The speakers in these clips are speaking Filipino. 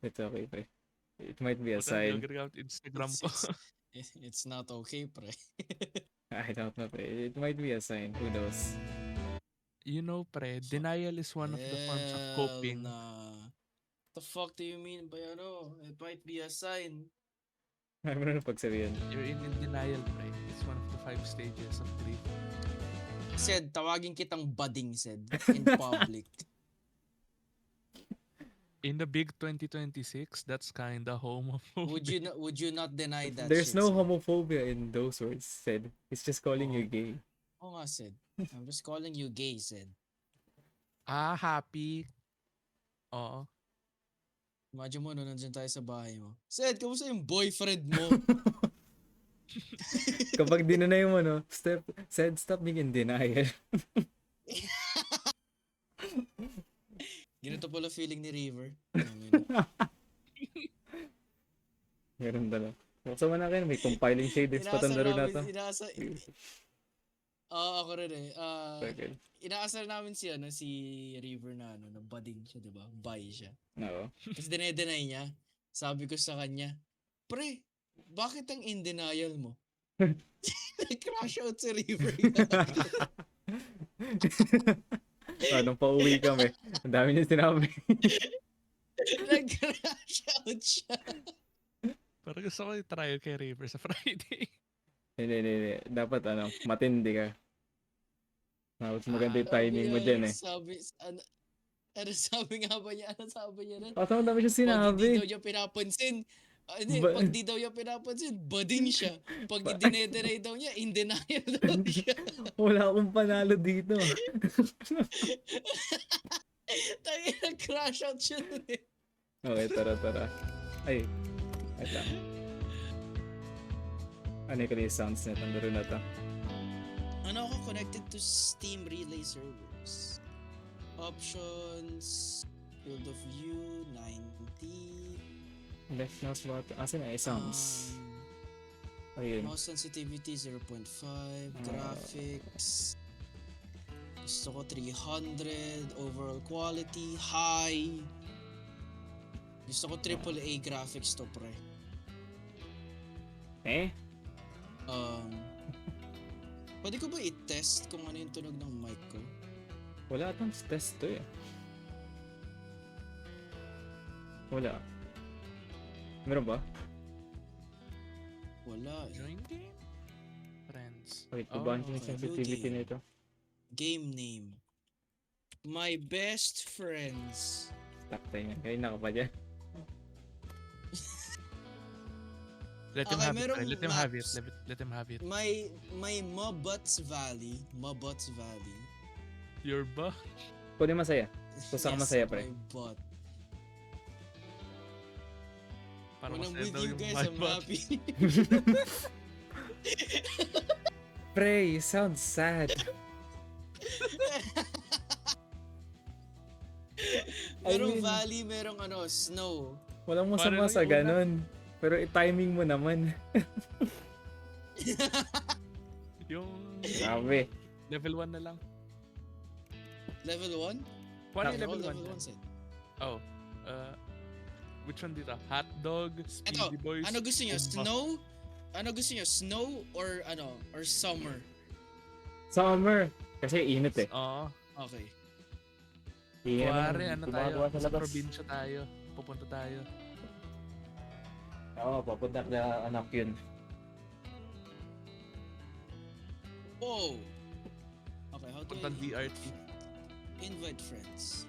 It's okay, pre. It might be a Puta, di sign. ko gamit Instagram ko. It's not okay, pre. I don't know, pre. It might be a sign. Who knows? You know, pre, denial is one of the forms of Hell coping. nah. The fuck do you mean by ano? It might be a sign. Ano na pagsabihan? You're in denial, pre. It's one of the 5 stages of grief. Said, tawagin kitang bading, said, in public. In the big 2026, that's kinda homophobic. Would you not deny that There's shit, no said? homophobia in those words, said. He's just calling you Oo. gay. Oo nga, said. I'm just calling you gay, said. Ah, happy. Oo. Imagine mo, no, nandyan tayo sa bahay mo. Said, kamusta yung boyfriend mo? Kapag dinanay mo, no? Said, stop being in denial. Ganito pala feeling ni River. Meron dala. Buksan mo na kayo, may compiling shadings pa tong laro na to. Oo, ako rin eh. Second. Inaasar namin si River na na budding siya, 'di ba? Bi siya. Oo. Tapos dinedenay niya. Sabi ko sa kanya, "Pre, bakit ang in denial mo?" Nag-crash out si River. Nung pauwi kami, ang dami niya sinabi. Nag-crash out siya. Pero gusto ko i-try kay River sa Friday. Hindi. Dapat matindi ka. Mas maganda yung timing mo dyan eh. Ano sabi nga ba niya? Ano sabi niya nun? Kaso ang dami siya Pag hindi daw sinabi. niya pinapansin, Ba- pag di daw niya pinapansin, bading siya. Pag dinedenay daw niya, in denial daw siya. Wala akong panalo dito. Tayo nag-crash out siya nun eh. Okay, tara. Ay, wait lang. Ano yung sounds na itong laro na to? Ano ako connected to Steam Relay servers? Options, field of view, 90. Left mouse button. Asan na sounds? Ayun. Mouse sensitivity 0.5, graphics. Gusto ko 300, overall quality, high. Gusto ko AAA graphics to, pre. Pwede ko ba i-test kung ano yung tunog ng mic ko? Wala itong test to eh. Wala. Meron ba? Wala. Join game? Friends. Wait, babahan ko yung okay. sensitivity View nito. Game name. My best friends. Taktay nga. Kaya naka pa dyan. Let him Okay, have it. merong Pre. Let him have it. maps. Let him have it. My Mabuts Valley. Kunin Your masaya. Kung saan ka masaya, pre. my butt. Para When I'm masaya with daw you yung guys, my I'm butt. happy. Pre, you sound sad. Merong I mean- valley, merong snow. Walang Paano masama lang sa yung una? ganon. Pero i-timing mo naman. Yung Grabe. level 1 na lang. Level 1? Paano yung Level level 1? 1 set. Oh. Which one dito? Hotdog, Eto, Speedy Boys. ano gusto nyo? Umba. Snow? Ano gusto nyo? Snow or or summer? Summer. Kasi init eh. Oo. Okay. Init Kuwari, naman. ano tayo? Gumagawa sa Sa labas. probinsya tayo. Pupunta tayo. Oo, papunta na anak yun. Whoa! Okay, how do Punta I DRT. invite friends?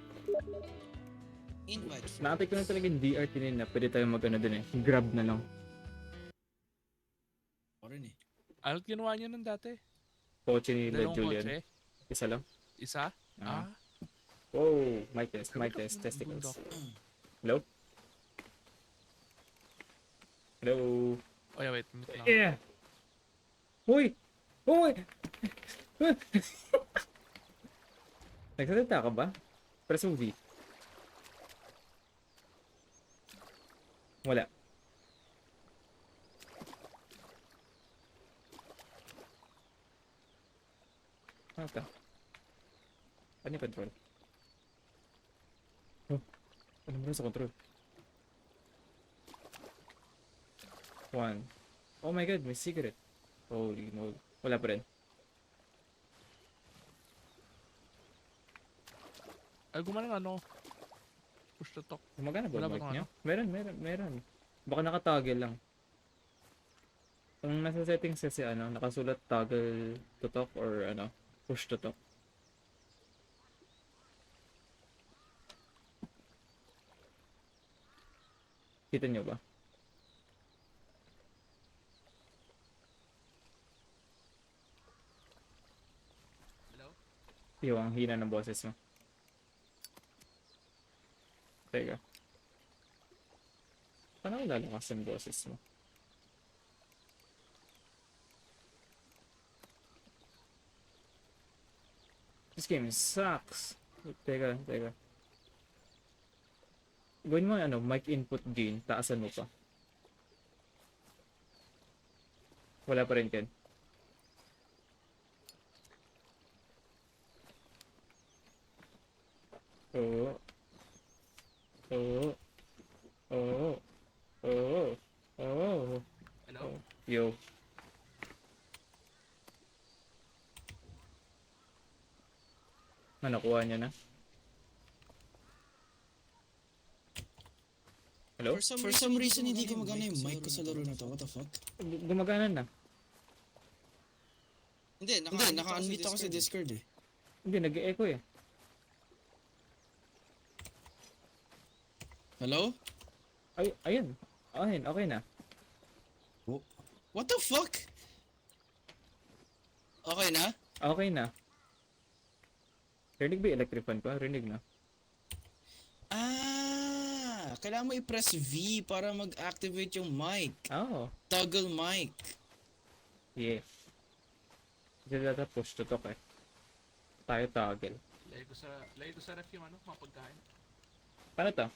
Invite friends. Nakapit ko na talaga yung DRT nila. Pwede tayo mag-ano dun eh. Grab na lang. Ako rin eh. Ano ginawa niyo nun dati? Kotse ni Led Dalawang Julian. kotse? Isa lang. Isa? Ah. Ah. Oh, mic test, Sabi mic ko, test, testicles. bundok. Hello? Hello? Oh yeah, wait. Mute lang. Yeah! Uy! Uy! Nagsalita ka ba? Press mo V. Wala. Ano ito? Ano yung control? Oh, ano mo sa control? 1. Oh my god, may secret. Holy moly. Wala pa rin. Ay, gumaling ano. Push to talk. Gumagana ba Wala ang ba mic tong niya? Meron. Baka nakatoggle lang. Kung nasa settings kasi nakasulat toggle to talk or push to talk. Kita nyo ba? Hello? Yung ang hina ng boses mo. Teka. Paano ko lalakas ang boses mo? This game sucks. Teka. Gawin mo mic input gain. Taasan mo pa. Wala pa rin, Ken. Oo. Hello? Yo. Nakuha niya na. Hello? For some reason, hindi gumagana yung mic ko sa laro na to. What the fuck? Gumagana na. Hindi, naka-unmute ako sa Discord eh. Hindi, nag-echo eh. Hello? Ayun. Okay na. What the fuck? Okay na? Okay na. Rinig ba yung electric fan ko? Rinig na. Kailangan mo i-press V para mag-activate yung mic. Oh. Toggle mic. Yeah. Kasi data push to talk eh. Tayo toggle. Lagay ko sa ref yung mga pagkain. Paano to?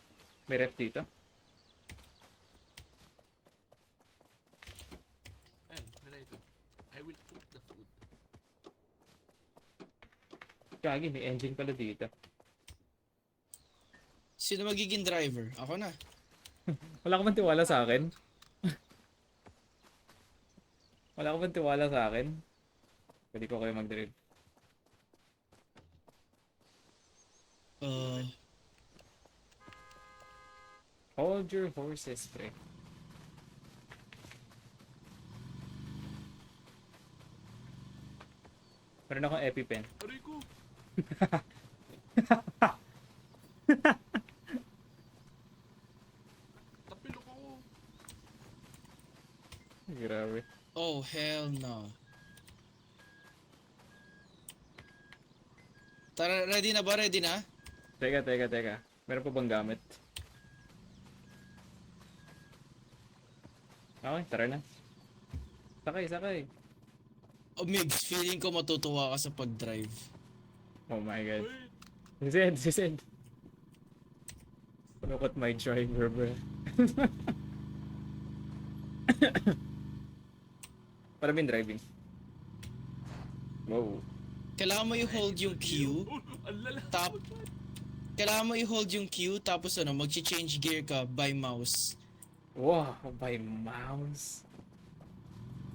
May ref dito? Ayun, nilagay ko. I will cook the food. Kagi, may engine pala dito. Sino magiging driver? Ako na. Wala ka bang tiwala sa akin? Wala ka bang tiwala sa akin? Pwede ko kayo mag-drive. Hold your horses, pre. Meron akong EpiPen. Aray ko! Tapilok ako. Grabe. Oh, hell no. Tara, ready na ba? Ready na? Teka. Meron pa bang gamit? Okay, tara na. Sakay. Oh, Migs, feeling ko matutuwa ka sa pag-drive. Oh my god. Wait! Si Zed. Look at my driver, bro. Para bin driving. Wow. Kailangan mo i-hold yung Q. Oh, ang lala. Kailangan mo i-hold yung Q tapos mag-change gear ka by mouse. Wow, by mouse.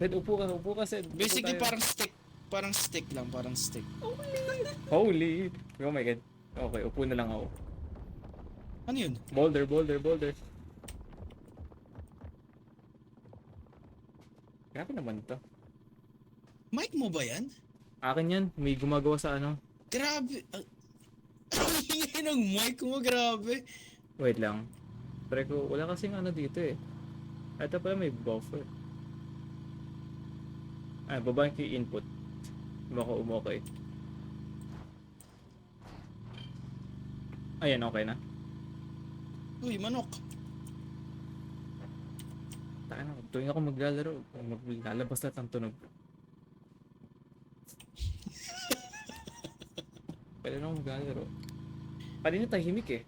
Zed, upo ka, Zed. Upo Basically, tayo. parang stick lang, parang stick. Holy. Oh my god. Okay, upo na lang ako. Ano yun? Boulder. Grabe naman to. Mic mo ba yan? Akin yan, may gumagawa sa Grabe. Ang ingay ng mic mo, grabe. Wait lang. Try ko, wala kasing dito eh. Ito pala may buffer. Babahin ko yung input. Baka umokay. Ayan, okay na. Uy, manok. Taka na, tuwing ako maglalaro, maglalabas lahat ang tunog. Pwede na ako maglalaro. Kanina tahimik eh.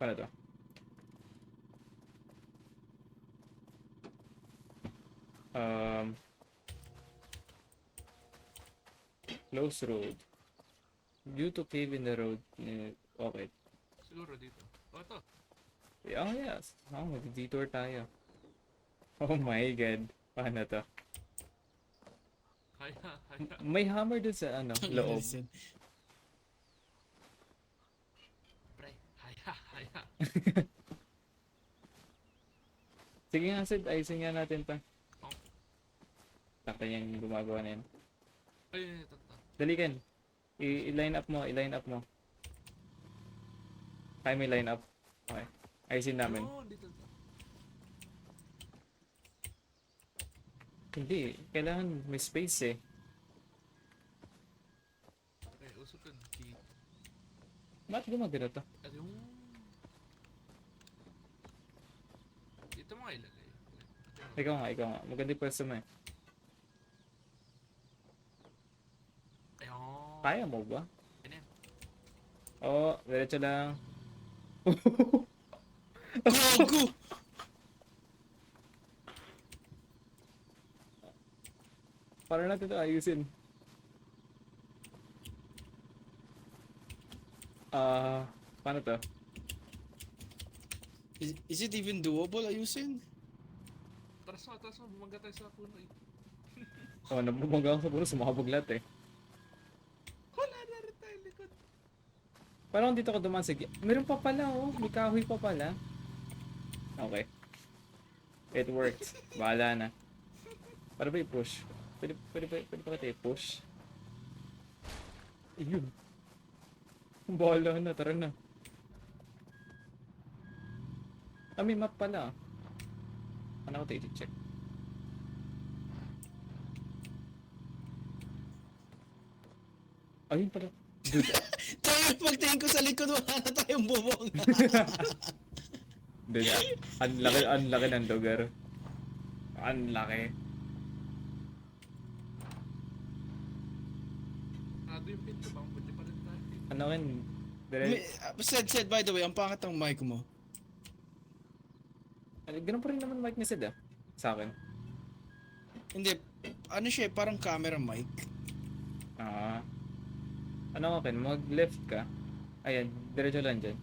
Paano to? Close road. Due to cave in the road. Okay. Siguro dito. O, ito. Oh, yes. Oh, mag-detour tayo. Oh my god. Paano to? Kaya, kaya. May hammer dun sa ano, loob. Listen. Pre, kaya, kaya. Sige nga, Sid. Ayusin nga natin pa. Oh. Takta yung gumagawa na yan. Ay, ito. Dali, Ken. I-line up mo. I-line up mo. Kaya may line up. Okay. Ayusin namin. Oo, dito. Hindi. Kailangan may space eh. Pre, usok ka. Bakit gumagano to? Ayun. Dito mo nga ilagay. Ikaw nga. Maganda yung pwesto mo eh. Ayun. Kaya mo ba? Yan yan. Oo, diretso lang. Gago! Para natin ito ayusin. Paano to? Is it even doable ayusin? Taras mo. Bumaga tayo sa puno eh. Oh, nabubangga ako sa puno, sumakabog lahat eh. Wala na rin tayo likod. Parang dito ko dumaan, sige. Meron pa pala oh, may kahoy pa pala. Okay. It worked. Bahala na. Para ba i-push? Pwede pa kita i-push? Ayun. Bahala na, tara na. May map pala. Ano ko tayo i-check? Ayun pala. Dude. Tayo, pagtingin ko sa likod, wala na tayong bubong. Dude, ang laki ng lugar. Ang laki. Nado yung pinto bang pwede pa rin tayo. Ano kin? Said, by the way, ang pangit ang mic mo. Ganun pa rin naman mic ni Sid ah. Sa akin. Hindi, ano siya, parang camera mic. Ano ka kin? Mag left ka. Ayan, diretso lang dyan.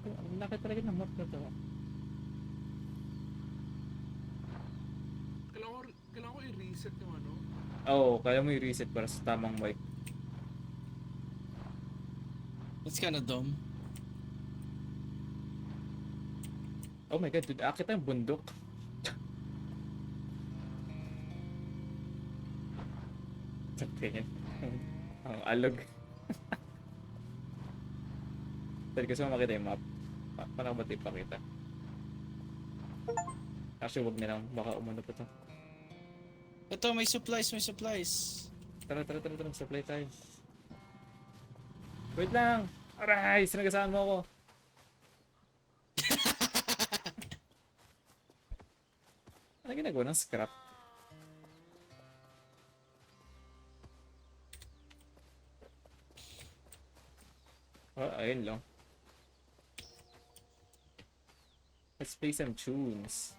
Ang laki talaga ng map na to. Kailangan ko i-reset yung ano. Oo, kaya mo i-reset para sa tamang mic. That's kinda dumb. Oh my god, dude, akit ang bundok. Tingin. Ang alog. Dahil gusto mo makita yung map. Paano ko ba ito ipakita? Actually, wag na lang. Baka umano pa to. Ito, may supplies. Tara. Supply tayo. Wait lang! Aray! Sinagasaan mo ako. Ano ginagawa ng scrap? Oh, ayun lang. Let's play some tunes.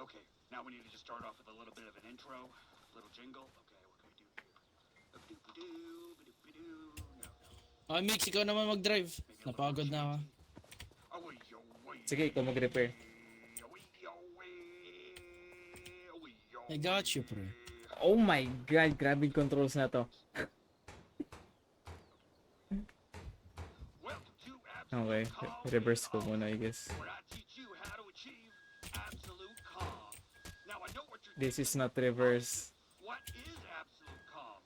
Okay, now we need to just start off with a little bit of an intro, little jingle. Okay, what can we do here? Ba-doop-a-doo, ba-doop-a-doo. No. Ah, Mix, ikaw naman mag-drive. Napagod na ako. Away, away, Sige, ikaw mag-repair. away, away, away, I got you, pre. Oh my god, grabe yung controls na to. Welcome to Okay, Absolute Calm reverse ko with muna, I Austin, guess. where I teach you how to achieve absolute calm. Now I know what you're This is thinking. not reverse. What is absolute calm?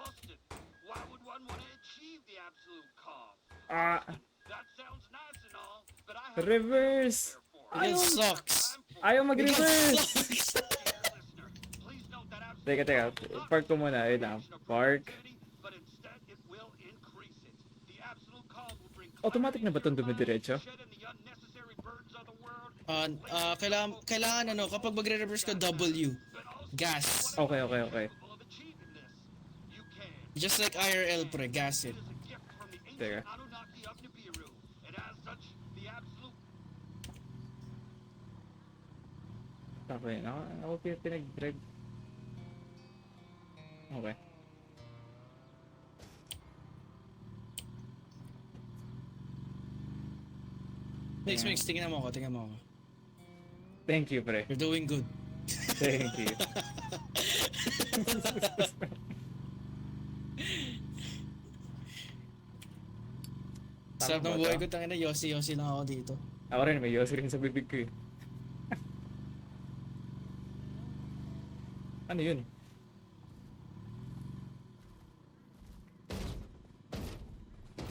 Austin, why would one want to achieve the absolute calm? Ah! That sounds nice and all, but I have Reverse! It sucks. Ayaw mag-reverse! Sucks. Teka, park ko muna. Ayun lang. Park. Automatic na ba itong dumidiretso? Kailangan ano, kapag magre-reverse ka, W. Gas. Okay. Just like IRL, pre. Gas it. Teka. Tapos yun, ako pinag-drive. Okay. Mix, tingnan mo ako. Thank you, pre. You're doing good. Thank you. Sarap Tama ng ba buhay to? ko, tangina, yosi lang ako dito. Ako rin, may yosi rin sa bibig ko eh. Ano yun?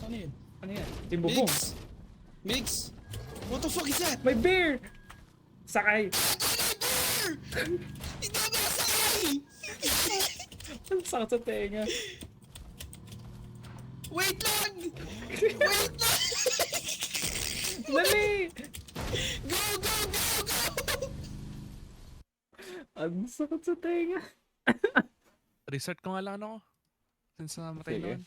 Ano yun? Ano yan? Timbubong. Mix! What the fuck is that? May bear! Sakay! Hindi ba masakay? Ang sakit sa tenga. Wait lang! Wait lang! Dali! Go! Ang sakit sa tenga. Restart ko nga lang ano ko. Since namatay Sige. noon.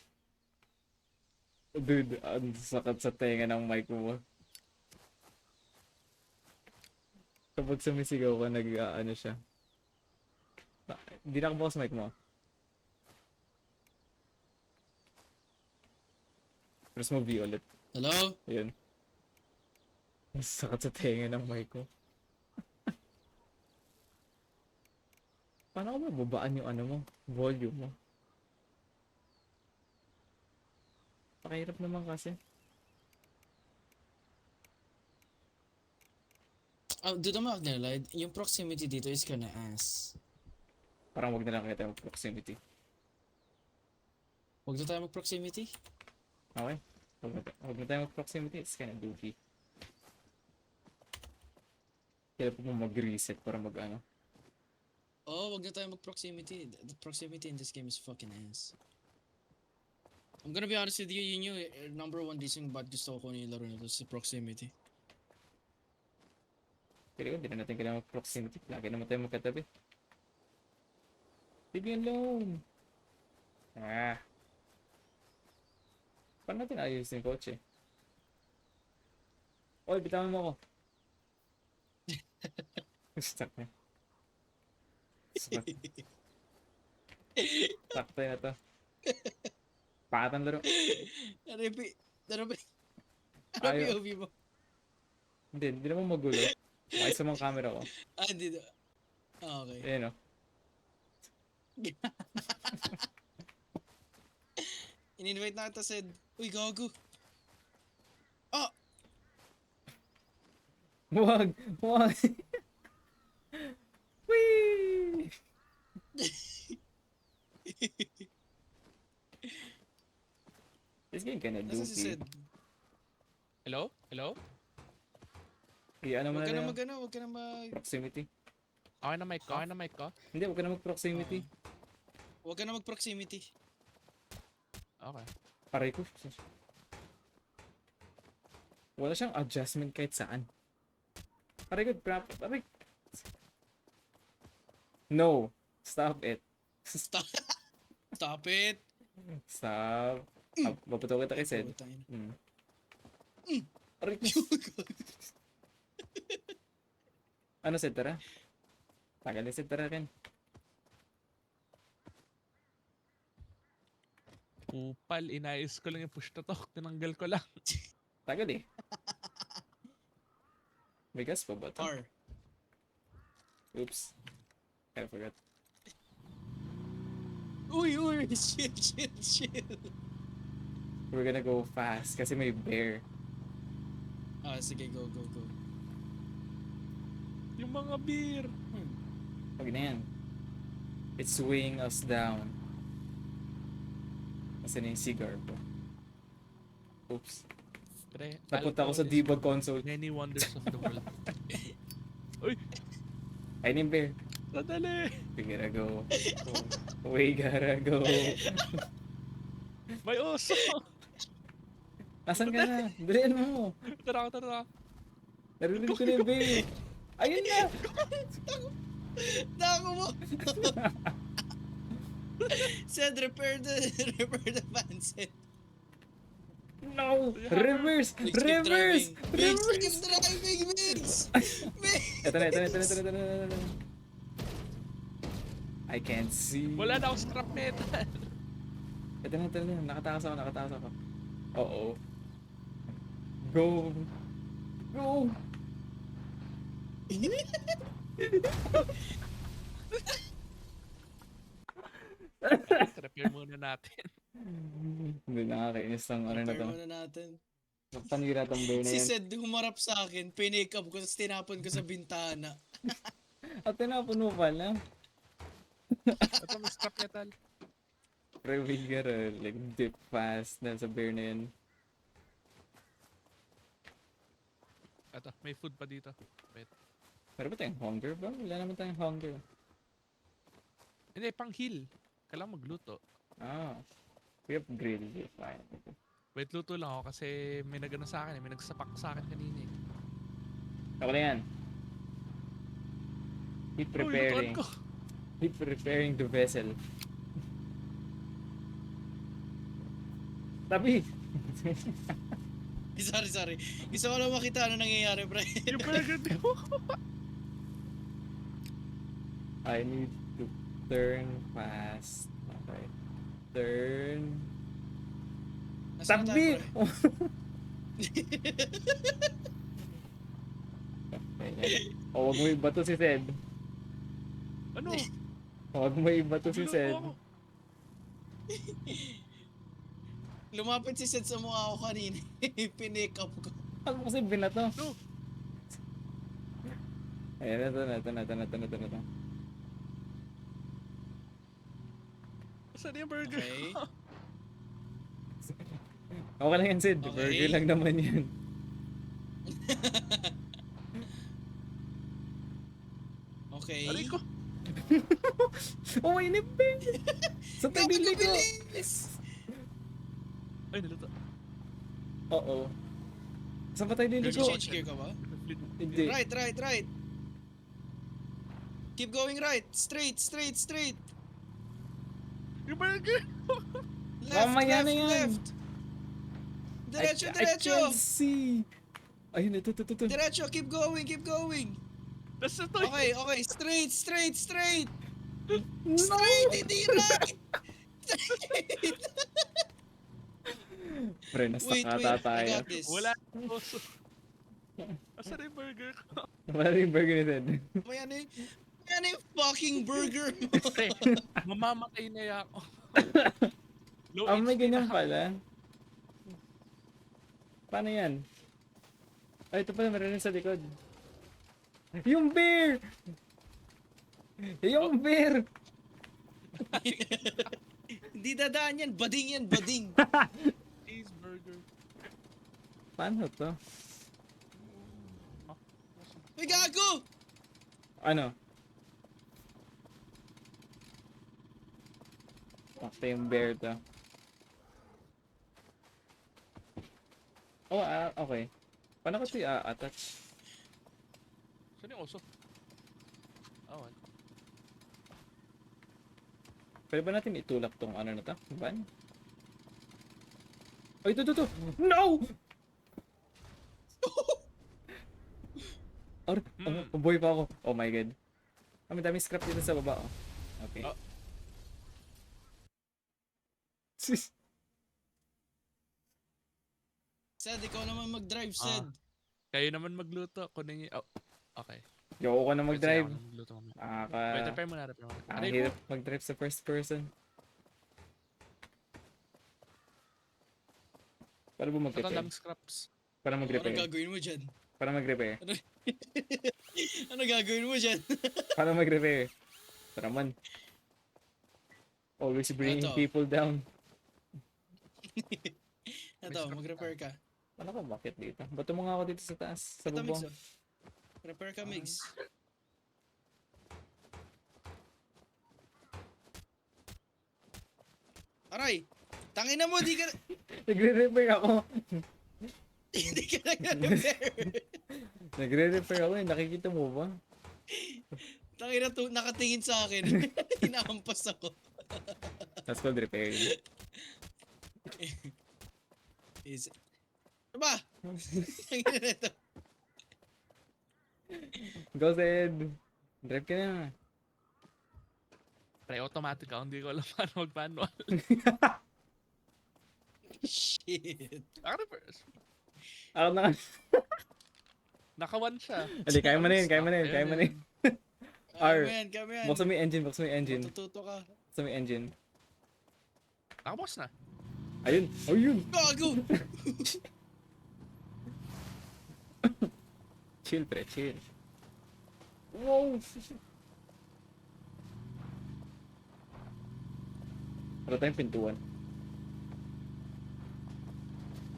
Dude, ang sakit sa tenga ng mic mo. Kapag sumisigaw ka, ano siya. Hindi nakabukas mic mo. Press mo V ulit. Hello? Ayun. Ang sakit sa tenga ng mic ko. Paano ko mababaan yung ano mo? Volume mo? Pakahirap naman kasi. Dito mo acknowledge, yung proximity dito is kinda ass. Parang wag na lang kita yung proximity. Huwag na tayo mag-proximity. Okay? Wag na tayo mag-proximity. It's kinda goofy. Kailan po mo mag-reset para mag-ano? Oh, wag na tayo mag-proximity. The proximity in this game is fucking ass. I'm gonna be honest with you, yun yung number one reason ba't gusto ko kunin yung laro nito sa proximity. Pero hindi na natin kailangan mag-proximity. Lagi naman tayo magkatabi. Leave me alone! Paano natin ayos yung kotse? Oy, bitawan mo ako. Stuck na. Sakto na to. Pakatan laro. Ano Ayaw. POV mo? Hindi naman magulo. Maayos naman camera ko. Dito. Okay. Ayan o. In-invite na ata said, uy, gago. Ah! Wag! Whee! This game kinda Nasa si goofy. Sid? Hello? Ano mo Huwag na ka na lang. huwag ka na mag... Proximity. Okay na mic ko? Hindi, huwag ka na mag-proximity. Huwag ka na mag-proximity. Okay. Paray ko. Wala siyang adjustment kahit saan. Paray ko, paray. No. Stop it. Stop it! Stop. Maputo kita kay Sed. Putangin. Aray ko. Ano, Sed, tara? Tagal Sed, tara rin. Kupal, inayos ko lang yung push to talk. Tinanggal ko lang. Tagal eh. May gas pa ba ito? R. Oops. I forgot. Uy! Chill! We're gonna go fast kasi may bear. Sige, go. Yung mga beer. Huwag na yan. It's weighing us down. Kasi na yung cigar ko. Oops. Pre, Napunta ako sa alcohol is debug console. many wonders of the world. Uy! Ayun yung bear. Sadali! We gotta go. We gotta go. May oso! Nasaan ka na? Dalian mo. Tara! Narinig ko na yung bear. Ayun na! Dako mo! Said repair the fan set. No! Reverse! Keep Reverse! driving. Mix, Reverse! keep driving, Mix! Ito na. I can't see. Wala na akong scrap metal. Ito na. Nakatakas ako. Oo. Go. Repair muna natin. Hindi, nakakainis ng ano na Repair to. muna natin. Panira tong bear na Si yan. Sed humarap sa akin, pinick up ko, tapos tinapon ko sa bintana. At tinapon mo pala. Ito, may scrap metal. Pre-vigor, like dip fast na sa bear na yan. Ito, may food pa dito. Wait. Meron ba tayong hunger ba? Wala naman tayong hunger. Hindi, pang heal. Kailangan magluto. Ah. We have grill. Fine. Wait, luto lang ako kasi may nagano sa akin eh. May nagsapak sa akin kanina eh. Ako na yan. Keep Oh, lutuan preparing. ko. Keep preparing the vessel. Tabi! Sorry. Gusto ko lang makita ano nangyayari, pre. Yung burger di mo. I need to turn fast. Okay. Turn. Nasaan Tabi! tayo, O, wag mo ibato si Sed. Ano? Wag mo ibato si Luto Sed. ako. Lumapit si Sed sa mukha ko kanina. Pinick up ko. Wag mo kasi binato. No. Ayan, ito. Saan yung burger? Okay. Okay lang yan, Sid. Okay. Burger lang naman yan. Okay. Aray ko. Oh, may nipin! Sa tabili ko! Napakabilis! Ay, naluto. Oo. Saan ba tayo liliko? Change gear ka ba? Hindi. Right. Keep going right. Straight. Yung burger! Mamaya na yan. Diretso. I can't see! Ayun, ito. Diretso, keep going. That's ito. Okay. Straight. No! Straight, hindi right. Pre, nasa Wait, kata I tayo. got this. Wala. Oso. Asan yung burger ko? Wala rin yung burger ni Ted. May ano yung fucking burger mo. Pre, mamamatay na ako. Low May HP ganyan na. pala. Paano yan? Ay, ito pala, meron rin sa likod. Yung bear! Yung bear! Hindi dadaan yan. Bading. Cheeseburger. Paano to? Uy, gago! Ano? Pakta yung bear to. Oh, okay. Paano ko ito i-attach? Saan yung oso? Awan. Pwede ba natin itulak tong ano na to? Ban? Ay, ito. No! Buhay pa ako. Oh my god. Ang daming scrap dito sa baba. Oh. Okay. Oh. Sis. Sed, ikaw naman mag-drive, Sed. Kayo naman magluto. Kunin niyo. Oh, okay. Ayoko na mag-drive. Pwede ako magluto mamaya. Wait, Nakaka... repair muna. Ang Aray ko. hirap mag-drive sa first person. Para ba Ito mag-repair? lang scraps. Para Ano mag-repair. gagawin mo dyan? Para mag-repair. Ano gagawin mo dyan? Para mag-repair. Tara man. Always bringing Eto. people down. Ito, mag-repair ka. Ano ka? Bakit dito? Bato mo nga ako dito sa taas. Sa Ito, Migs. bubong. Oh. Repair ka, Migs. Aray! Tangina mo, di ka... Nagre-repair ako. Hindi ka nag-repair. Nagre-repair ako eh. Nakikita mo ba? Tangina to, nakatingin sa akin. Hinahampas ako. That's called repairing. Is... Ano ba? Tangina na ito. Go, Zed. Drive ka na. Pre, automatic ako. Hindi ko alam paano mag-manual. Shit. Reverse. Ako na. Naka-1 siya. Hindi, kaya mo na yun, kaya mo na yun, Ayun, kaya mo na yun. Kaya R. mo yan, kaya mo yan. Buksan mo yung engine, buksan mo yung engine. Matututo ka. Buksan mo yung engine. Nakabos na. Ayun, ayun. Gago! Chill, pre, chill. Wow! Ano tayong pintuan?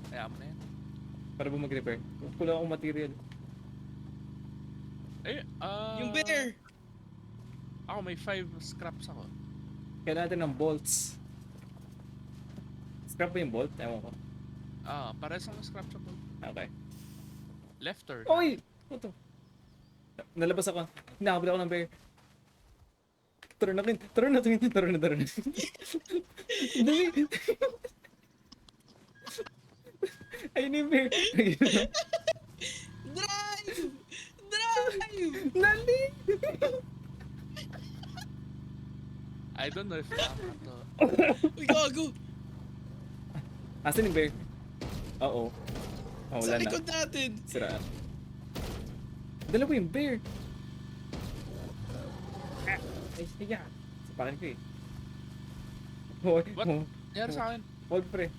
Kaya mo na yan. Para ba mag-repair? Kulang akong material. Yung bear! Ako may 5 scraps ako. Kailangan natin ng bolts. Scrap ba yung bolt? Ewan ko. Pares ang scraps ako. Okay. Left or? Oy! Ano to? Nalabas ako. Nakabila ako ng bear. Tara na, Kin. Tara na, Kin. Tara na, tara na. Dali. Ayun yung bear. Drive! Drive! Dali. I don't know if tama to. Uy, gago! Asan yung bear? Oo. Oh, Sa wala na. likod natin! Sira. Dalawa yung bear. Ay, hiya. Sapakin ko eh. Hoy, What? oh, Nangyari sa akin. Wag pre.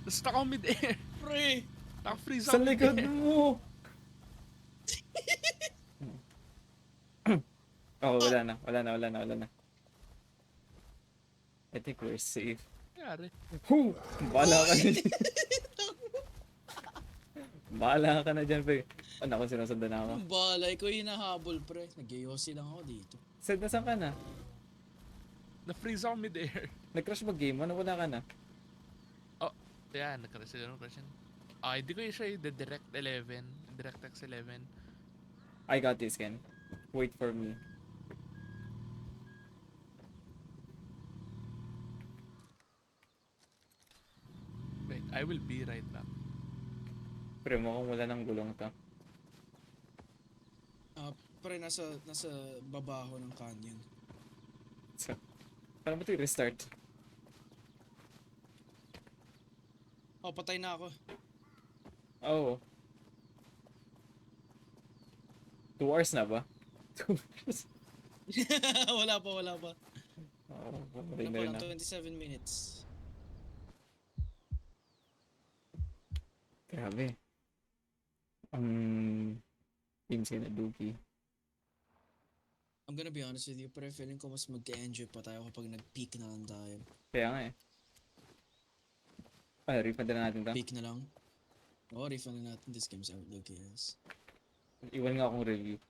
Stuck ako mid-air. Pre! Naka-freeze Sa ako likod mid-air. mo. Oh, wala na. I think we're safe. Nangyari. Whew! Bahala ka na dyan. Bahala ka na dyan, pre. Oh, naku, sinusundan na ako. Ang balay ko hinahabol, pre. Nagyoyosi lang ako dito. Sed, nasan ka na? Na-freeze ako mid-air. Nag-crash ba game? Ano, wala ka na? Yan, nagkaroon ng question. Hindi ko siya yung Direct 11. DirectX 11. I got this, Ken. Wait for me. Wait, I will be right back. Pre, mukhang wala ng gulong to. Pre, nasa baba ako ng canyon. So, paano ba ito i-restart? Oh, patay na ako. Oh. 2 hours na ba? 2 hours? wala pa. Oo, Wala rin pa na rin lang, ako. 27 minutes. Grabe. Ang team sila Duki. I'm gonna be honest with you, pero feeling ko mas mag-enjoy pa tayo kapag nag-peak na lang tayo. Kaya nga eh. Refund na natin to. Peak na lang. Oh, refund na natin this game's outlook, yes. Iwan nga akong review.